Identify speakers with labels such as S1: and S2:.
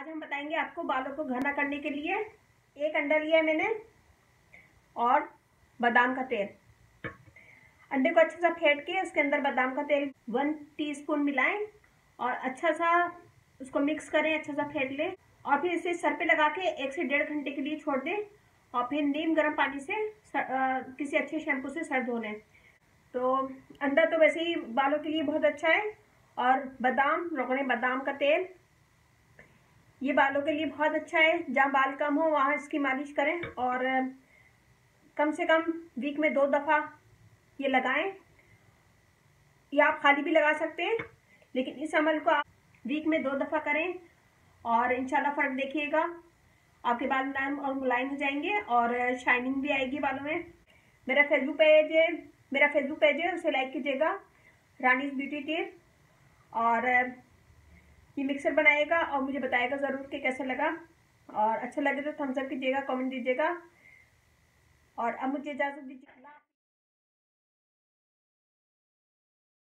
S1: हम बताएंगे आपको बालों को घना करने के लिए। एक अंडा लिया है मैंने और बादाम का तेल। अंडे को अच्छा सा फेंट के उसके अंदर बादाम का तेल 1 टीस्पून मिलाएं और अच्छा सा उसको मिक्स करें, अच्छा सा फेंट लें और फिर इसे सर पे लगा के 1 से 1.5 घंटे के लिए छोड़ दें और फिर नीम गर्म पानी से किसी अच्छे शैम्पू से सर धो लें। तो अंडा तो वैसे ही बालों के लिए बहुत अच्छा है और बादाम, रोगने बादाम का तेल, ये बालों के लिए बहुत अच्छा है। जहाँ बाल कम हो वहाँ इसकी मालिश करें और कम से कम वीक में 2 दफ़ा ये लगाएं, या आप खाली भी लगा सकते हैं, लेकिन इस अमल को आप वीक में 2 दफ़ा करें और इंशाल्लाह फ़र्क देखिएगा। आपके बाल नरम और मुलायम हो जाएंगे और शाइनिंग भी आएगी बालों में। मेरा फेसबुक पेज है, उसे लाइक कीजिएगा, रानीज ब्यूटी टिप। और ये मिक्सर बनाएगा और मुझे बताएगा ज़रूर कि कैसा लगा, और अच्छा लगे तो थम्स अप कीजिएगा, कमेंट दीजिएगा। और अब मुझे इजाज़त दीजिए।